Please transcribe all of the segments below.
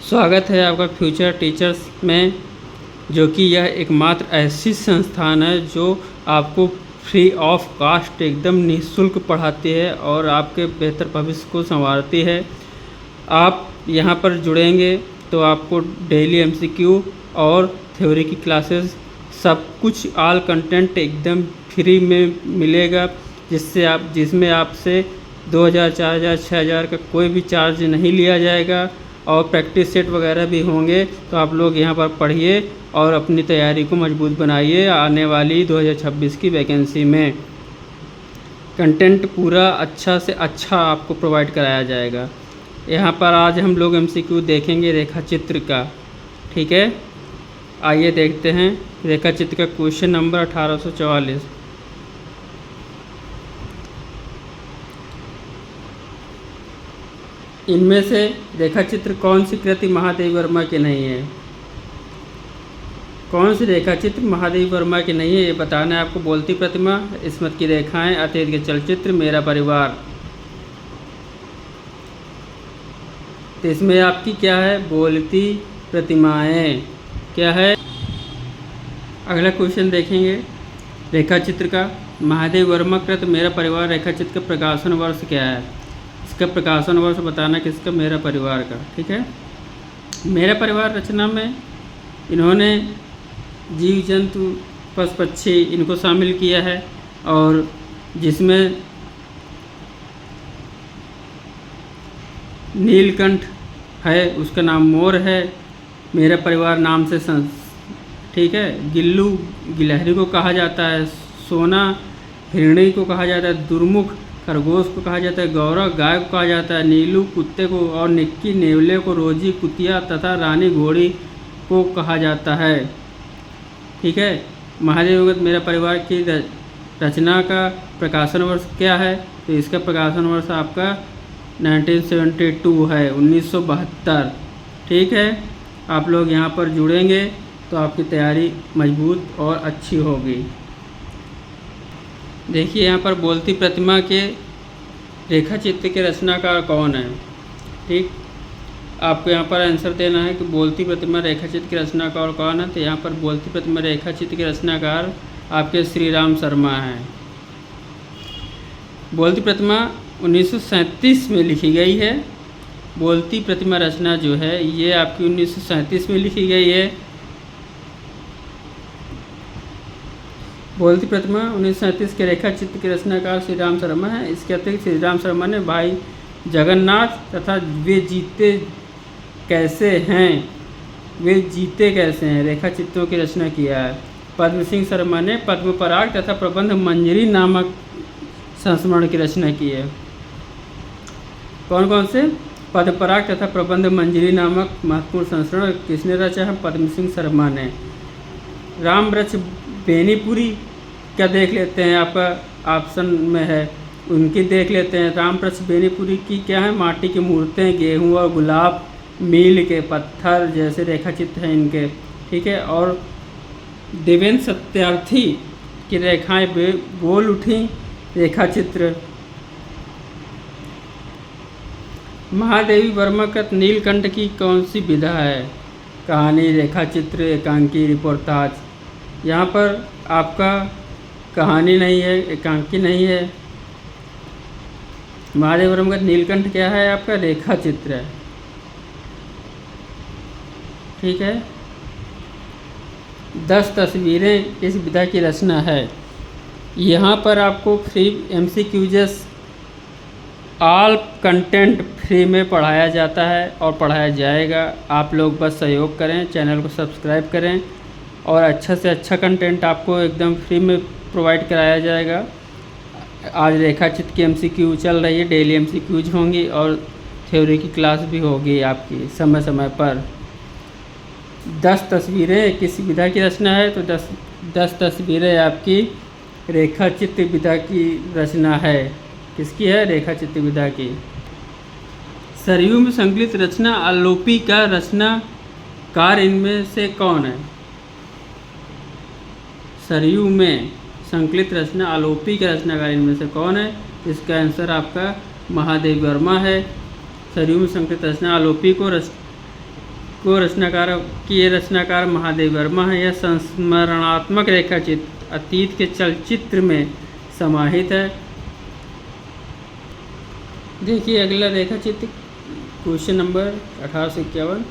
स्वागत है आपका फ्यूचर टीचर्स में, जो कि यह एकमात्र ऐसी संस्थान है जो आपको फ्री ऑफ कास्ट एकदम निःशुल्क पढ़ाती है और आपके बेहतर भविष्य को संवारती है। आप यहाँ पर जुड़ेंगे तो आपको डेली एमसीक्यू और थ्योरी की क्लासेस सब कुछ ऑल कंटेंट एकदम फ्री में मिलेगा, जिसमें आपसे 2000, 4000, 6000 का कोई भी चार्ज नहीं लिया जाएगा और प्रैक्टिस सेट वगैरह भी होंगे। तो आप लोग यहाँ पर पढ़िए और अपनी तैयारी को मजबूत बनाइए। आने वाली 2026 की वैकेंसी में कंटेंट पूरा अच्छा से अच्छा आपको प्रोवाइड कराया जाएगा। यहाँ पर आज हम लोग एमसीक्यू देखेंगे रेखा चित्र का, ठीक है। आइए देखते हैं रेखा चित्र का क्वेश्चन नंबर 1844। इनमें से रेखा चित्र कौन सी कृति महादेवी वर्मा की नहीं है? कौन सी रेखा चित्र महादेवी वर्मा की नहीं है ये बताना है आपको। बोलती प्रतिमा, इस्मत की रेखाएं, अतीत के चलचित्र, मेरा परिवार। तो इसमें आपकी क्या है? बोलती प्रतिमाएं क्या है। अगला क्वेश्चन देखेंगे रेखा चित्र का। महादेवी वर्मा कृत मेरा परिवार रेखा चित्र का प्रकाशन वर्ष क्या है? इसका प्रकाशन वर्ष बताना किसका? मेरा परिवार का, ठीक है। मेरा परिवार रचना में इन्होंने जीव जंतु पशु पक्षी इनको शामिल किया है और जिसमें नीलकंठ है, उसका नाम मोर है, मेरा परिवार नाम से ठीक है। गिल्लू गिलहरी को कहा जाता है, सोना हिरणी को कहा जाता है, दुर्मुख खरगोश को कहा जाता है, गौरव गाय को कहा जाता है, नीलू कुत्ते को और निक्की नेवले को, रोजी कुतिया तथा रानी घोड़ी को कहा जाता है, ठीक है। महादेव भगत मेरा परिवार की रचना का प्रकाशन वर्ष क्या है? तो इसका प्रकाशन वर्ष आपका 1972 है, 1972, ठीक है। आप लोग यहाँ पर जुड़ेंगे तो आपकी तैयारी मजबूत और अच्छी होगी। देखिए यहाँ पर बोलती प्रतिमा के रेखा चित्र के रचनाकार कौन है, ठीक। आपको यहाँ पर आंसर देना है कि बोलती प्रतिमा रेखा चित्र के रचनाकार कौन है। तो यहाँ पर बोलती प्रतिमा रेखा चित्र के रचनाकार आपके श्री राम शर्मा हैं। बोलती प्रतिमा 1937 में लिखी गई है। बोलती प्रतिमा रचना जो है ये आपकी 1937 में लिखी गई है। बोलती प्रतिमा 1937 के रेखा चित्र के रचनाकार श्री राम शर्मा है। इसके अतिरिक्त श्री राम शर्मा ने भाई जगन्नाथ तथा वे जीते कैसे हैं रेखा चित्रों की रचना किया है। पद्म सिंह शर्मा ने पद्म पराग तथा प्रबंध मंजरी नामक संस्मरण की रचना की है। कौन कौन से? पद्म पराग तथा प्रबंध मंजरी नामक महत्वपूर्ण संस्मरण किसने रचा है? पद्म सिंह शर्मा ने। राम वृक्ष बेनीपुरी क्या देख लेते हैं, आपका ऑप्शन में है, उनकी देख लेते हैं। राम वृक्ष बेनीपुरी की क्या है? माटी की मूर्तें, गेहूं और गुलाब, मील के पत्थर जैसे रेखा चित्र हैं इनके, ठीक है। और देवेंद्र सत्यार्थी की रेखाएं बोल उठी रेखा चित्र। महादेवी वर्मा का नीलकंठ की कौन सी विधा है? कहानी, रेखा चित्र, एकांकी, रिपोर्टाज। यहाँ पर आपका कहानी नहीं है, एकांकी नहीं है। महादेव वर्मा का नीलकंठ क्या है? आपका रेखा चित्र है, ठीक है। 10 तस्वीरें इस विधा की रचना है। यहाँ पर आपको free MCQs all content free में पढ़ाया जाता है और पढ़ाया जाएगा। आप लोग बस सहयोग करें, चैनल को सब्सक्राइब करें और अच्छा से अच्छा कंटेंट आपको एकदम फ्री में प्रोवाइड कराया जाएगा। आज रेखा चित्र की एमसीक्यू चल रही है, डेली एमसीक्यूज होंगी और थ्योरी की क्लास भी होगी आपकी समय समय पर। 10 तस्वीरें किस विधा की रचना है? तो 10 तस्वीरें आपकी रेखा चित्र विधा की रचना है। किसकी है? रेखा चित्र विधा की। सरयू में संकलित रचना आलोपी का रचनाकार इनमें से कौन है? सरयू में संकलित रचना आलोपी का रचनाकार इनमें से कौन है? इसका आंसर आपका महादेवी वर्मा है। सरयू में संकलित रचना आलोपी को को रचनाकार की ये रचनाकार महादेव वर्मा है। यह संस्मरणात्मक रेखाचित्र अतीत के चलचित्र में समाहित है। देखिए अगला रेखाचित्र क्वेश्चन नंबर 1851।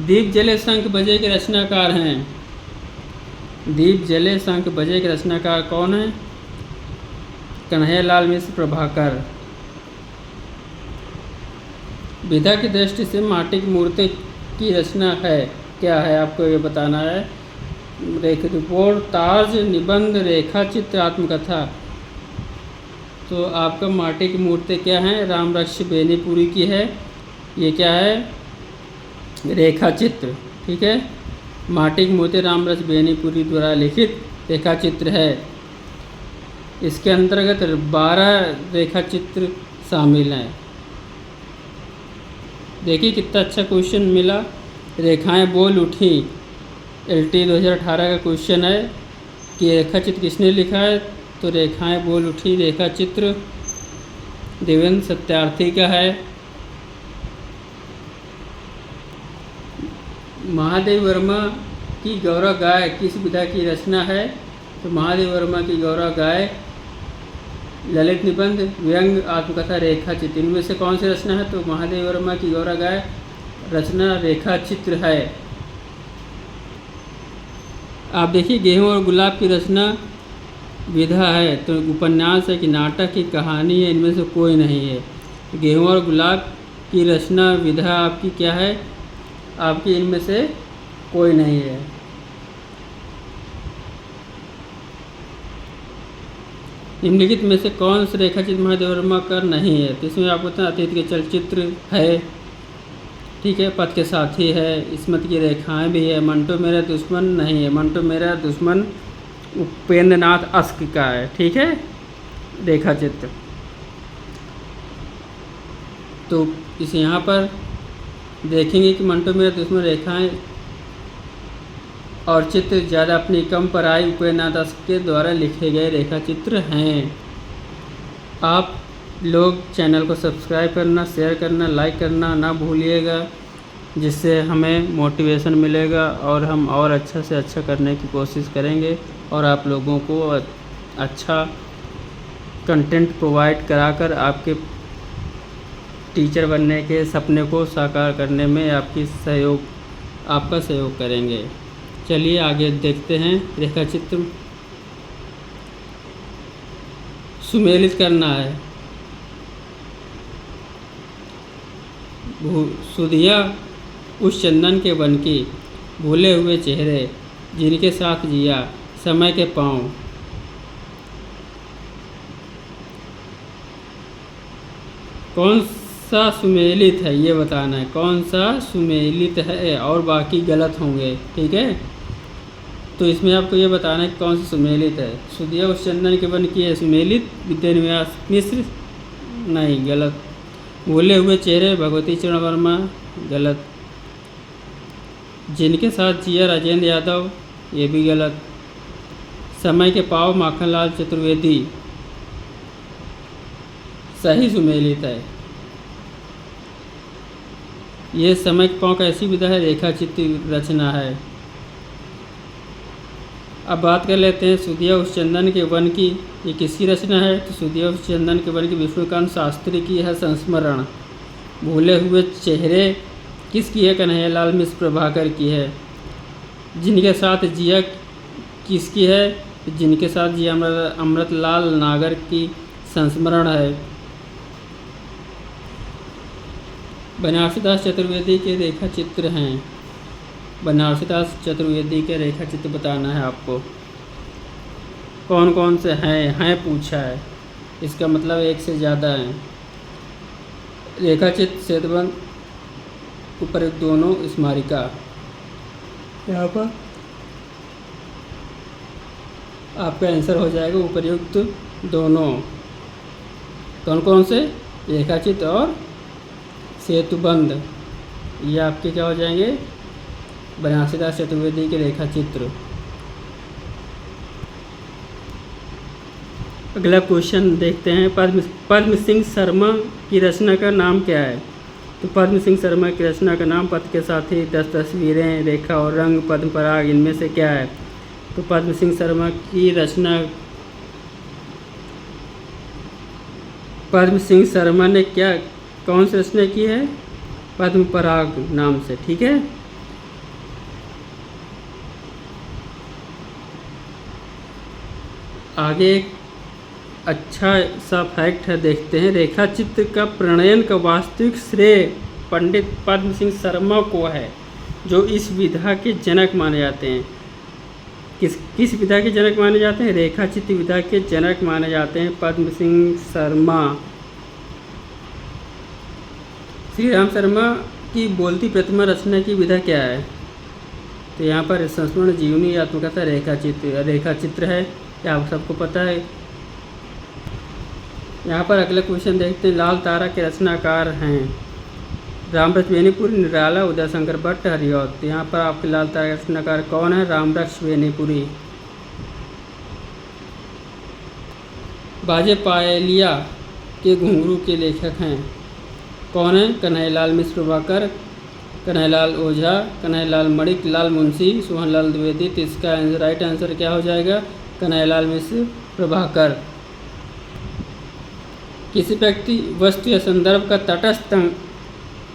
दीप जले शंख बजे के रचनाकार हैं। दीप जले शंख बजे के रचनाकार कौन है? कन्हैयालाल मिश्र प्रभाकर। विधा की दृष्टि से माटी की मूर्ति की रचना है क्या है, आपको ये बताना है। रिपोर्ट, ताज, निबंध, रेखा चित्र, आत्मकथा। तो आपका माटी की मूर्ति क्या है? रामरक्ष बेनीपुरी की है। ये क्या है? रेखा चित्र। ठीक है, माटी की मूर्ति रामरक्ष बेनीपुरी द्वारा लिखित रेखा चित्र है। इसके अंतर्गत 12 रेखा चित्र शामिल हैं। देखिए कितना अच्छा क्वेश्चन मिला। रेखाएं बोल उठी, LT 2018 का क्वेश्चन है कि रेखा चित्र किसने लिखा है? तो रेखाएं बोल उठी रेखा चित्र देवेंद्र सत्यार्थी का है। महादेव वर्मा की गौरव गाय किस विधा की रचना है? तो महादेव वर्मा की गौरव गाय ललित निबंध, व्यंग, आत्मकथा, रेखा चित्र। इनमें से कौन सी रचना है? तो महादेव वर्मा की गौरव गाय रचना रेखा चित्र है। आप देखिए गेहूं और गुलाब की रचना विधा है, तो उपन्यास है कि नाटक की कहानी है? इनमें से कोई नहीं है। गेहूं और गुलाब की रचना विधा आपकी क्या है? आपकी इनमें से कोई नहीं है। निम्नलिखित में से कौन सा रेखाचित्र महादेव वर्मा का नहीं है? तो इसमें आपको पता अतीत के चलचित्र है, ठीक है, पथ के साथी है, इस्मत की रेखाएं भी है, मंटो मेरा दुश्मन नहीं है। मंटो मेरा दुश्मन उपेंद्र नाथ अस्क का है। ठीक है, रेखा चित्र। तो इस यहाँ पर देखेंगे कि मंटो मेरा दुश्मन रेखाएं और चित्र ज़्यादा अपनी कम पर आई उपेंद्र नाथ अस्क के द्वारा लिखे गए रेखा चित्र हैं। आप लोग चैनल को सब्सक्राइब करना, शेयर करना, लाइक करना ना भूलिएगा, जिससे हमें मोटिवेशन मिलेगा और हम और अच्छा से अच्छा करने की कोशिश करेंगे और आप लोगों को अच्छा कंटेंट प्रोवाइड कराकर आपके टीचर बनने के सपने को साकार करने में आपका सहयोग करेंगे। चलिए आगे देखते हैं। रेखा चित्र सुमेलित करना है। सुधिया उस चंदन के वन की, भूले हुए चेहरे जिनके साथ जिया, समय के पाँव। कौन सा सुमेलित है ये बताना है, कौन सा सुमेलित है और बाकी गलत होंगे। ठीक है, तो इसमें आपको ये बताना है कौन सा सुमेलित है। सुधिया उस चंदन के वन की है सुमेलित, विद्यानिवास मिश्र नहीं, गलत। भूले हुए चेहरे भगवती चरण वर्मा, गलत। जिनके साथ जिया राजेंद्र यादव, ये भी गलत। समय के पाँव माखनलाल चतुर्वेदी, सही सुमेलित है। ये समय के पाँव का ऐसी विधा है, रेखा चित्र रचना है। अब बात कर लेते हैं सुधिया उस चंदन के वन की, ये किसकी रचना है? तो सुधिया उस चंदन के वन की विष्णुकांत शास्त्री की है संस्मरण। भूले हुए चेहरे किसकी है? कन्हैयालाल मिश्र प्रभाकर की है। जिनके साथ जिया किसकी है? जिनके साथ जिया अमृतलाल नागर की संस्मरण है। बनारसीदास चतुर्वेदी के रेखा चित्र हैं। बनारसीदास चतुर्वेदी के रेखा चित्र बताना है आपको। कौन कौन से हैं पूछा है, इसका मतलब एक से ज़्यादा हैं। रेखा चित्र सेतुबंध, उपयुक्त दोनों, स्मारिका। यहाँ पर आपका आंसर हो जाएगा उपयुक्त दोनों। कौन कौन से? रेखा चित्र और सेतुबंध, ये आपके क्या हो जाएंगे? बनारसीदास चतुर्वेदी के रेखा चित्र। अगला क्वेश्चन देखते हैं। पद्म सिंह शर्मा की रचना का नाम क्या है? तो पद्म सिंह शर्मा की रचना का नाम पथ के साथी, 10 तस्वीरें, रेखा और रंग, पद्म पराग, इनमें से क्या है? तो पद्म सिंह शर्मा की रचना, पद्म सिंह शर्मा ने क्या कौन सी रचना की है? पद्म पराग नाम से, ठीक है। आगे एक अच्छा सा फैक्ट है, देखते हैं। रेखा चित्र का प्रणयन का वास्तविक श्रेय पंडित पद्म सिंह शर्मा को है, जो इस विधा के जनक माने जाते हैं। किस विधा के जनक माने जाते हैं? रेखा चित्र विधा के जनक माने जाते हैं पद्म सिंह शर्मा। श्री राम शर्मा की बोलती प्रतिमा रचना की विधा क्या है? तो यहाँ पर संस्मरण, जीवनी, आत्मकथा, रेखा चित्र है, क्या आप सबको पता है। यहाँ पर अगला क्वेश्चन देखते हैं। लाल तारा के रचनाकार हैं रामरक्ष बेनीपुरी, निराला, उदय शंकर भट्ट, हरिऔध। तो यहाँ पर आपके लाल तारा के रचनाकार कौन है? रामरक्ष बेनीपुरी। बाजे पायलिया के घुंघरू के लेखक हैं कौन है? कन्हैयालाल मिश्र प्रभाकर, कन्हैयालाल ओझा, कन्हैयालाल मणिक लाल मुंशी, सोहनलाल द्विवेदी। तो इसका राइट आंसर क्या हो जाएगा? कन्हैयालाल मिश्र प्रभाकर। किसी व्यक्ति, वस्तु या संदर्भ का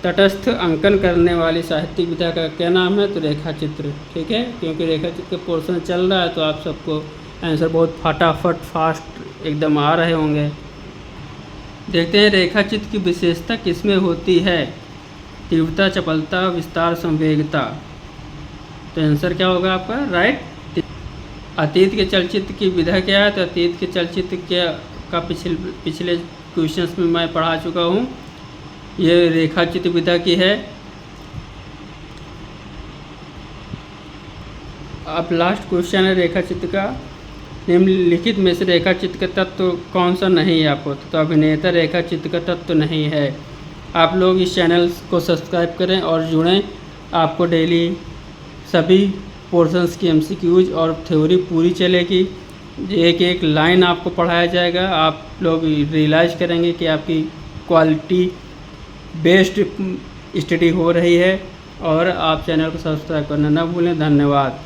तटस्थ अंकन करने वाली साहित्यिक विधा का क्या नाम है? तो रेखा चित्र, ठीक है। क्योंकि रेखा चित्र का पोर्शन चल रहा है तो आप सबको आंसर बहुत फटाफट फास्ट एकदम आ रहे होंगे। देखते हैं रेखा चित्र की विशेषता किसमें होती है? तीव्रता, चपलता, विस्तार, संवेगता। तो आंसर क्या होगा आपका? राइट। अतीत के चलचित्र की विधा क्या है? तो अतीत के चलचित्र का पिछले क्वेश्चंस में मैं पढ़ा चुका हूँ। ये रेखा चित्र विधा की है। अब लास्ट क्वेश्चन है रेखा चित्र का। निम्नलिखित में से रेखा चित्र का तत्व कौन सा नहीं है आपको? तो अभिनेता रेखा चित्र का तत्व नहीं है। आप लोग इस चैनल को सब्सक्राइब करें और जुड़ें। आपको डेली सभी पोर्शंस की MCQs और थ्योरी पूरी चलेगी। एक एक लाइन आपको पढ़ाया जाएगा। आप लोग रियलाइज़ करेंगे कि आपकी क्वालिटी बेस्ड स्टडी हो रही है। और आप चैनल को सब्सक्राइब करना ना भूलें। धन्यवाद।